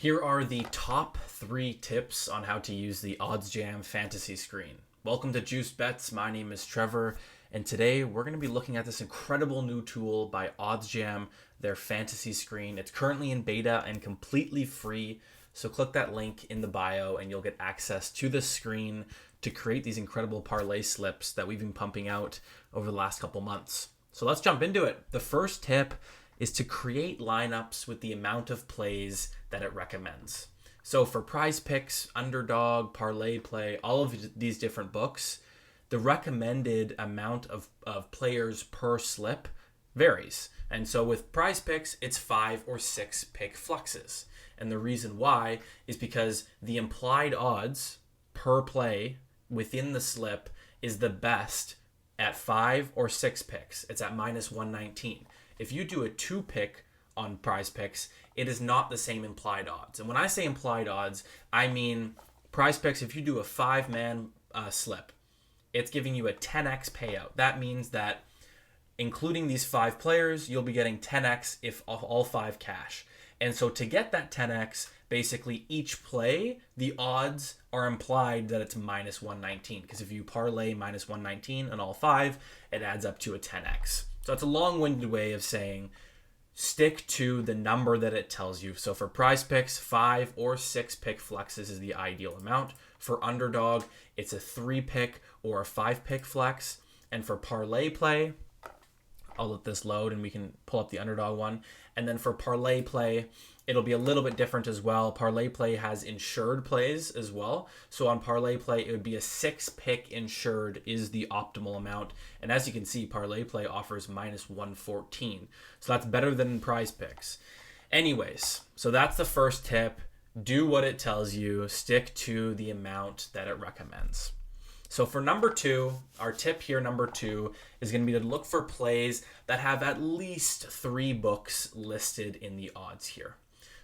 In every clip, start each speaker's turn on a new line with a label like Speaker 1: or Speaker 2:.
Speaker 1: Here are the top 3 tips on how to use the OddsJam Fantasy Screen. Welcome to Juice Bets. My name is Trevor, and today we're going to be looking at this incredible new tool by OddsJam, their Fantasy Screen. It's currently in beta and completely free, so click that link in the bio and you'll get access to the screen to create these incredible parlay slips that we've been pumping out over the last couple months. So let's jump into it. The first tip is to create lineups with the amount of plays that it recommends. So for Prize Picks, Underdog, Parlay Play, all of these different books, the recommended amount of players per slip varies. And so with Prize Picks, it's 5 or 6 pick fluxes. And the reason why is because the implied odds per play within the slip is the best at 5 or 6 picks. It's at minus 119. If you do a 2 pick on Prize Picks, it is not the same implied odds. And when I say implied odds, I mean Prize Picks, if you do a 5-man slip, it's giving you a 10x payout. That means that including these 5 players, you'll be getting 10x if all 5 cash. And so to get that 10x, basically each play, the odds are implied that it's minus 119. Because if you parlay minus 119 on all 5, it adds up to a 10x. So it's a long-winded way of saying stick to the number that it tells you. So for Prize Picks, 5 or 6 pick flexes is the ideal amount. For Underdog, it's a 3 pick or a 5 pick flex. And for Parlay Play, I'll let this load and we can pull up the Underdog one. And then for Parlay Play, it'll be a little bit different as well. Parlay Play has insured plays as well. So on Parlay Play, it would be a 6 pick insured is the optimal amount. And as you can see, Parlay Play offers minus 114. So that's better than Prize Picks. Anyways, so that's the first tip. Do what it tells you. Stick to the amount that it recommends. So for number 2, our tip here, number 2, is going to be to look for plays that have at least 3 books listed in the odds here.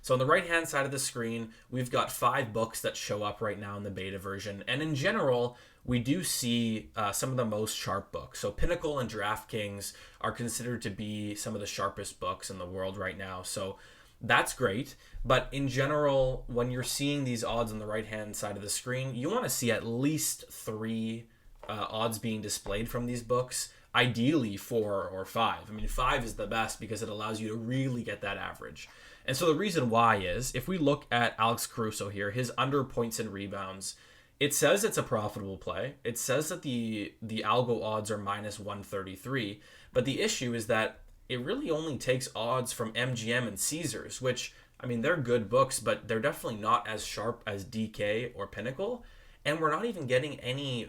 Speaker 1: So on the right-hand side of the screen, we've got 5 books that show up right now in the beta version. And in general, we do see some of the most sharp books. So Pinnacle and DraftKings are considered to be some of the sharpest books in the world right now. So that's great. But in general, when you're seeing these odds on the right-hand side of the screen, you want to see at least 3 odds being displayed from these books, ideally 4 or 5. I mean, 5 is the best because it allows you to really get that average. And so the reason why is, if we look at Alex Caruso here, his under points and rebounds, it says it's a profitable play. It says that the algo odds are minus 133. But the issue is that it really only takes odds from MGM and Caesars, which, I mean, they're good books, but they're definitely not as sharp as DK or Pinnacle. And we're not even getting any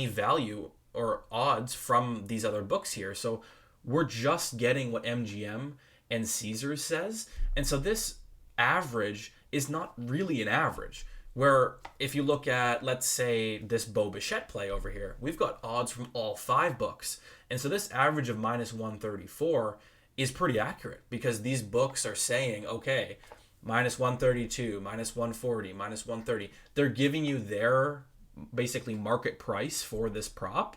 Speaker 1: value or odds from these other books here. So we're just getting what MGM and Caesars says. And so this average is not really an average. Where if you look at, let's say, this Bo Bichette play over here, we've got odds from all 5 books. And so this average of minus 134 is pretty accurate because these books are saying, okay, minus 132, minus 140, minus 130. They're giving you their basically market price for this prop,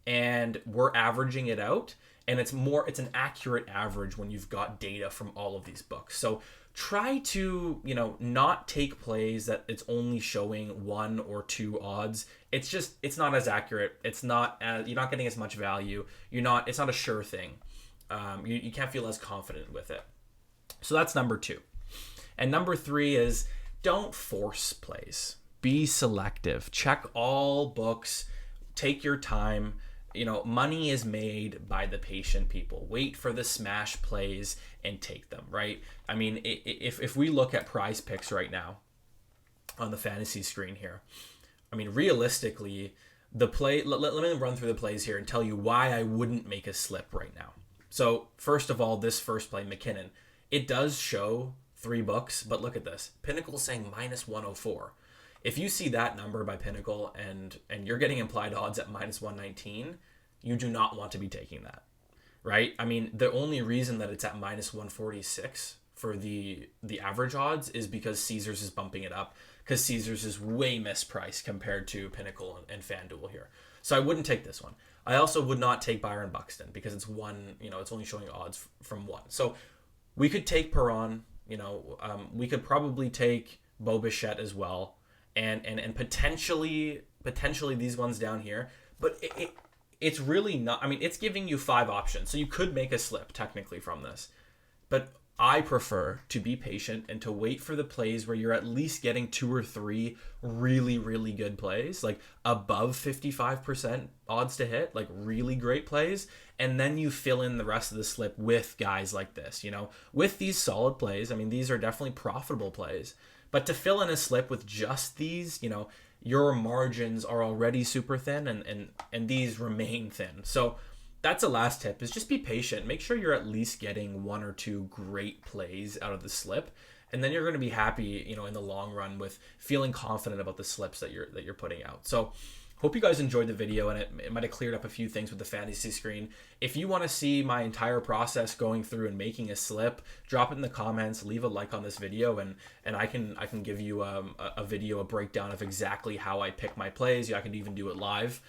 Speaker 1: and we're averaging it out. And it's an accurate average when you've got data from all of these books. So try to, not take plays that it's only showing 1 or 2 odds. It's not as accurate. You're not getting as much value. It's not a sure thing. You can't feel as confident with it. So that's number 2. And number 3 is don't force plays. Be selective. Check all books. Take your time. Money is made by the patient people. Wait for the smash plays and take them, right? I mean, if we look at Prize Picks right now on the fantasy screen here, I mean, realistically, let me run through the plays here and tell you why I wouldn't make a slip right now. So first of all, this first play, McKinnon, it does show 3 books, but look at this. Pinnacle's saying minus 104. If you see that number by Pinnacle and you're getting implied odds at minus 119, you do not want to be taking that, right? I mean, the only reason that it's at minus 146 for the average odds is because Caesars is bumping it up, because Caesars is way mispriced compared to Pinnacle and FanDuel here. So I wouldn't take this one. I also would not take Byron Buxton because it's only showing odds from 1. So we could take Perron, We could probably take Bo Bichette as well, and potentially these ones down here. But it's really not. I mean, it's giving you 5 options, so you could make a slip technically from this. But I prefer to be patient and to wait for the plays where you're at least getting 2 or 3 really, really good plays, like above 55% odds to hit, like really great plays. And then you fill in the rest of the slip with guys like this, with these solid plays. I mean, these are definitely profitable plays. But to fill in a slip with just these, your margins are already super thin and these remain thin. So that's the last tip, is just be patient. Make sure you're at least getting 1 or 2 great plays out of the slip, and then you're going to be happy, in the long run with feeling confident about the slips that you're putting out. So hope you guys enjoyed the video, and it might have cleared up a few things with the fantasy screen. If you want to see my entire process going through and making a slip, drop it in the comments, leave a like on this video, and I can give you a video, a breakdown of exactly how I pick my plays. I can even do it live.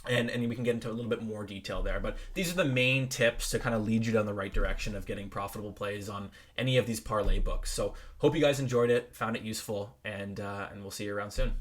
Speaker 1: And we can get into a little bit more detail there. But these are the main tips to kind of lead you down the right direction of getting profitable plays on any of these parlay books. So hope you guys enjoyed it, found it useful, and we'll see you around soon.